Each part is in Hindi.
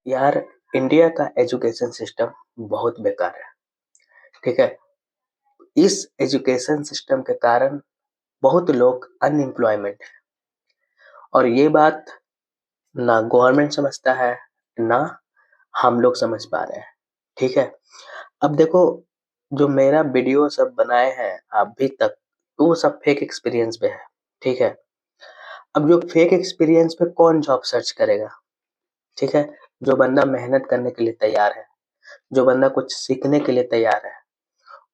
यार, इंडिया का एजुकेशन सिस्टम बहुत बेकार है। ठीक है। इस एजुकेशन सिस्टम के कारण बहुत लोग अनएम्प्लॉयमेंट है और ये बात ना गवर्नमेंट समझता है, ना हम लोग समझ पा रहे हैं। ठीक है। अब देखो, जो मेरा वीडियो सब बनाए हैं अभी तक, तो वो सब फेक एक्सपीरियंस पे है। ठीक है। अब जो फेक एक्सपीरियंस पे कौन जॉब सर्च करेगा? ठीक है। जो बंदा मेहनत करने के लिए तैयार है, जो बंदा कुछ सीखने के लिए तैयार है,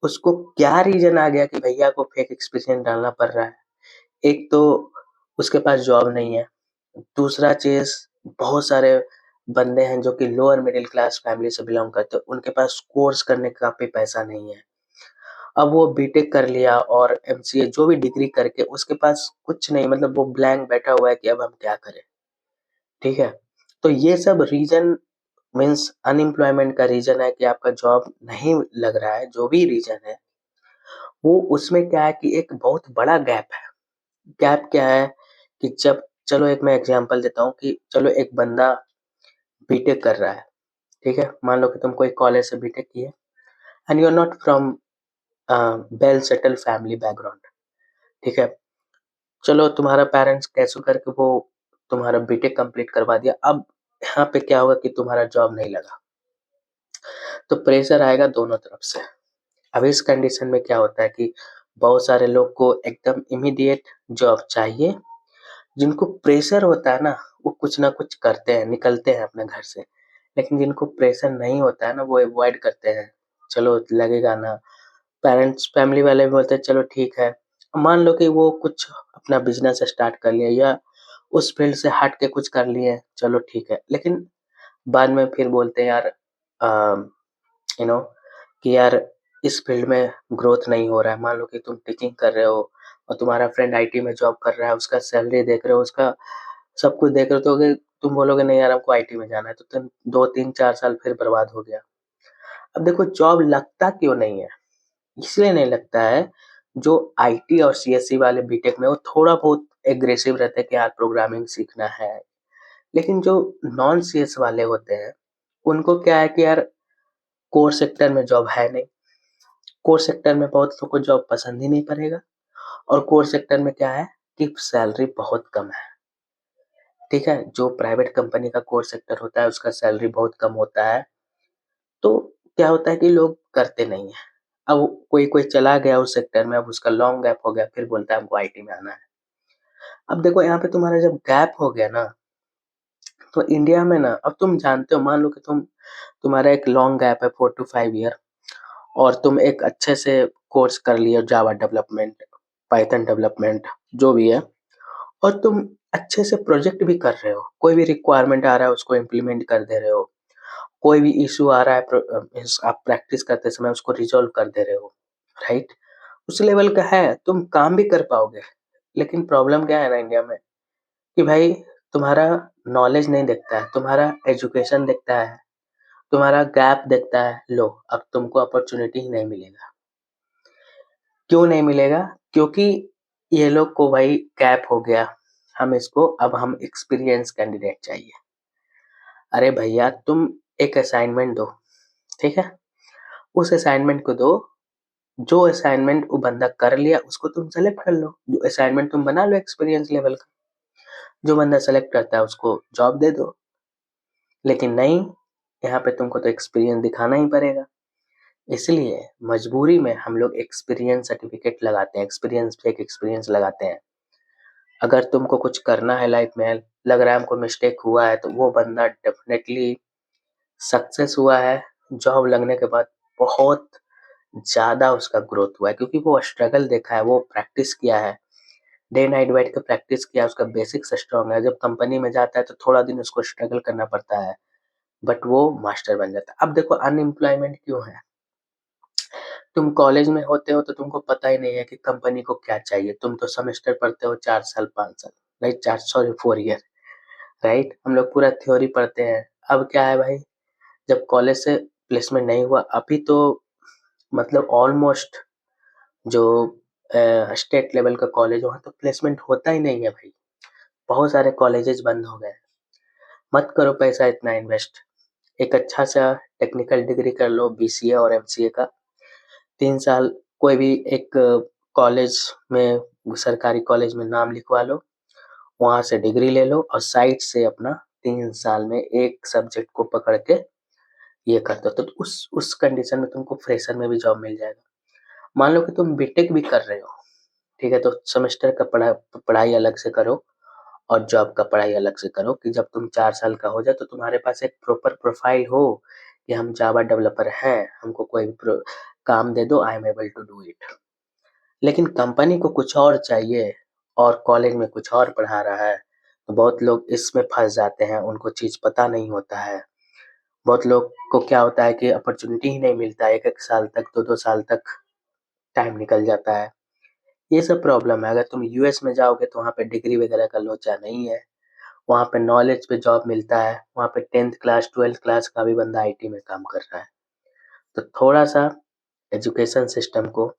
उसको क्या रीज़न आ गया कि भैया को फेक एक्सपीरियंस डालना पड़ रहा है? एक तो उसके पास जॉब नहीं है, दूसरा चीज़ बहुत सारे बंदे हैं जो कि लोअर मिडिल क्लास फैमिली से बिलॉन्ग करते हैं, उनके पास कोर्स करने का भी पैसा नहीं है। अब वो बीटेक कर लिया और एमसीए जो भी डिग्री करके उसके पास कुछ नहीं, मतलब वो ब्लैंक बैठा हुआ है कि अब हम क्या करें? ठीक है? तो ये सब रीज़न मीन्स अनएम्प्लॉयमेंट का रीज़न है कि आपका जॉब नहीं लग रहा है, जो भी रीज़न है। वो उसमें क्या है कि एक बहुत बड़ा गैप है। गैप क्या है कि जब चलो एक मैं एग्ज़ाम्पल देता हूँ कि चलो एक बंदा बीटेक कर रहा है, ठीक है? मान लो कि तुम कोई कॉलेज से बीटेक किए and you are not from well settled family background, ठीक है? चलो तुम्हारा पेरेंट्स कैसे करके वो तुम्हारा बीटेक कंप्लीट करवा दिया। अब यहाँ पे क्या होगा कि तुम्हारा जॉब नहीं लगा, तो प्रेशर आएगा दोनों तरफ से। अब इस कंडीशन में क्या होता है कि बहुत सारे लोग को एकदम इमीडिएट जॉब चाहिए। जिनको प्रेशर होता है ना, वो कुछ ना कुछ करते हैं, निकलते हैं अपने घर से। लेकिन जिनको प्रेशर नहीं होता है ना, वो अवॉइड करते हैं। चलो लगेगा ना, पेरेंट्स फैमिली वाले भी बोलते हैं चलो ठीक है। मान लो कि वो कुछ अपना बिज़नेस स्टार्ट कर लिया या उस फील्ड से हट के कुछ कर लिए, चलो ठीक है। लेकिन बाद में फिर बोलते हैं यार अ, यू नो कि यार इस फील्ड में ग्रोथ नहीं हो रहा है। मान लो कि तुम टीचिंग कर रहे हो और तुम्हारा फ्रेंड आईटी में जॉब कर रहा है, उसका सैलरी देख रहे हो, उसका सब कुछ देख रहे हो, तो अगर तुम बोलोगे नहीं यार हमको आईटी में जाना है, तो तुम 2 3 4 साल फिर बर्बाद हो गया। अब देखो, जॉब लगता क्यों नहीं है? इसलिए नहीं लगता है, जो आईटी और सीएसई वाले बीटेक में वो थोड़ा बहुत एग्रेसिव रहते हैं कि यार प्रोग्रामिंग सीखना है। लेकिन जो नॉन सीएस वाले होते हैं, उनको क्या है कि यार कोर सेक्टर में जॉब है नहीं। कोर सेक्टर में बहुत लोग को जॉब पसंद ही नहीं पड़ेगा और कोर सेक्टर में क्या है कि सैलरी बहुत कम है। ठीक है? जो प्राइवेट कंपनी का कोर सेक्टर होता है उसका सैलरी बहुत कम होता है। तो क्या होता है कि लोग करते नहीं हैं। अब कोई चला गया उस सेक्टर में, अब उसका लॉन्ग गैप हो गया, फिर बोलता है हमको आईटी में आना है। अब देखो यहाँ पे तुम्हारा जब गैप हो गया ना, तो इंडिया में ना, अब तुम जानते हो, मान लो कि तुम्हारा एक लॉन्ग गैप है 4 टू 5 ईयर और तुम एक अच्छे से कोर्स कर लिए जावा डेवलपमेंट, पाइथन डेवलपमेंट, जो भी है, और तुम अच्छे से प्रोजेक्ट भी कर रहे हो। कोई भी रिक्वायरमेंट आ रहा है उसको इम्प्लीमेंट कर दे रहे हो। कोई भी इश्यू आ रहा है आप प्रैक्टिस करते समय उसको रिज़ॉल्व कर दे रहे हो, राइट? उस लेवल का है, तुम काम भी कर पाओगे। लेकिन प्रॉब्लम क्या है ना इंडिया में कि भाई तुम्हारा नॉलेज नहीं देखता है, तुम्हारा एजुकेशन देखता है, तुम्हारा गैप देखता है, लो अब तुमको अपॉर्च्युनिटी ही नहीं मिलेगा। क्यों नहीं मिलेगा? क्योंकि ये लोग को भाई गैप हो गया, हम एक्सपीरियंस कैंडिडेट चाहिए। अरे भैया तुम एक असाइनमेंट दो, ठीक है? उस असाइनमेंट को दो, जो असाइनमेंट वो बंदा कर लिया उसको तुम सेलेक्ट कर लो, जो असाइनमेंट तुम बना लो एक्सपीरियंस लेवल का। जो बंदा सेलेक्ट करता है उसको जॉब दे दो। लेकिन नहीं, यहाँ पे तुमको तो एक्सपीरियंस दिखाना ही पड़ेगा। इसलिए मजबूरी में हम लोग एक्सपीरियंस सर्टिफिकेट लगाते हैं, एक्सपीरियंस फेक एक्सपीरियंस लगाते हैं। अगर तुमको कुछ करना है लाइफ में, लग रहा है हमको मिस्टेक हुआ है, तो वो बंदा डेफिनेटली सक्सेस हुआ है। जॉब लगने के बाद बहुत ज़्यादा उसका ग्रोथ हुआ है, क्योंकि वो स्ट्रगल देखा है, वो प्रैक्टिस किया है, डे नाइट बैठ के प्रैक्टिस किया, उसका बेसिक्स स्ट्रॉन्ग है। जब कंपनी में जाता है तो थोड़ा दिन उसको स्ट्रगल करना पड़ता है, बट वो मास्टर बन जाता है। अब देखो अनएम्प्लॉयमेंट क्यों है? तुम कॉलेज में होते हो तो तुमको पता ही नहीं है कि कंपनी को क्या चाहिए। तुम तो सेमेस्टर पढ़ते हो 4 साल 5 साल, राइट? 4 sorry 4 year, right? हम लोग पूरा थ्योरी पढ़ते हैं। अब क्या है भाई, जब कॉलेज से प्लेसमेंट नहीं हुआ, अभी तो मतलब ऑलमोस्ट जो स्टेट लेवल का कॉलेज वहाँ तो प्लेसमेंट होता ही नहीं है भाई। बहुत सारे कॉलेजेस बंद हो गए। मत करो पैसा इतना इन्वेस्ट। एक अच्छा सा टेक्निकल डिग्री कर लो, BCA और MCA का 3 साल कोई भी एक कॉलेज में, सरकारी कॉलेज में नाम लिखवा लो, वहाँ से डिग्री ले लो और साइड से अपना 3 साल में एक सब्जेक्ट को पकड़ के ये कर दो, तो उस कंडीशन में तुमको फ्रेशर में भी जॉब मिल जाएगा। मान लो कि तुम बीटेक भी कर रहे हो, ठीक है, तो सेमेस्टर का पढ़ाई अलग से करो और जॉब का पढ़ाई अलग से करो, कि जब तुम 4 साल का हो जाए तो तुम्हारे पास एक प्रॉपर प्रोफाइल हो कि हम जावा डेवलपर हैं, हमको कोई भी काम दे दो, I am able to do it. लेकिन कंपनी को कुछ और चाहिए और कॉलेज में कुछ और पढ़ा रहा है, तो बहुत लोग इसमें फंस जाते हैं, उनको चीज़ पता नहीं होता है। बहुत लोग को क्या होता है कि अपॉर्चुनिटी ही नहीं मिलता है, 1-1 साल तक, 2-2 साल तक टाइम निकल जाता है। ये सब प्रॉब्लम है। अगर तुम यूएस में जाओगे तो वहाँ पे डिग्री वगैरह का लोचा नहीं है, वहाँ पे नॉलेज पे जॉब मिलता है, वहाँ पे 10th क्लास 12th क्लास का भी बंदा आईटी में काम कर रहा है। तो थोड़ा सा एजुकेशन सिस्टम को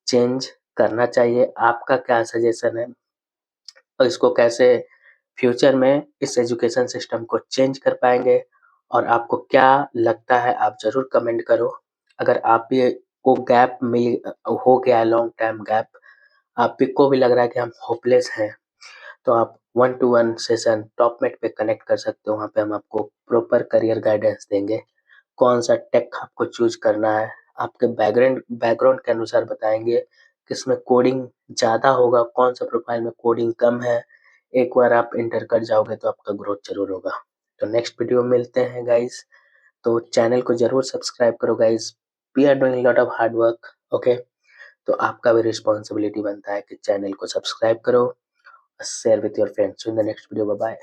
चेंज करना चाहिए। आपका क्या सजेशन है और इसको कैसे फ्यूचर में इस एजुकेशन सिस्टम को चेंज कर पाएंगे, और आपको क्या लगता है आप ज़रूर कमेंट करो। अगर आप भी को गैप मिल हो गया है, लॉन्ग टाइम गैप, आप भी को भी लग रहा है कि हम होपलेस हैं, तो आप 1-to-1 सेशन टॉपमेट पे कनेक्ट कर सकते हो। वहाँ पे हम आपको प्रॉपर करियर गाइडेंस देंगे, कौन सा टेक आपको चूज करना है, आपके बैकग्राउंड बैकग्राउंड के अनुसार बताएंगे किसमें कोडिंग ज़्यादा होगा, कौन सा प्रोफाइल में कोडिंग कम है। एक बार आप इंटर कर जाओगे तो आपका ग्रोथ जरूर होगा। तो नेक्स्ट वीडियो में मिलते हैं गाइस, तो चैनल को जरूर सब्सक्राइब करो guys. We are doing lot of hard work, okay. तो आपका भी रिस्पॉन्सिबिलिटी बनता है कि चैनल को सब्सक्राइब करो, share with your friends. In the next video, bye bye.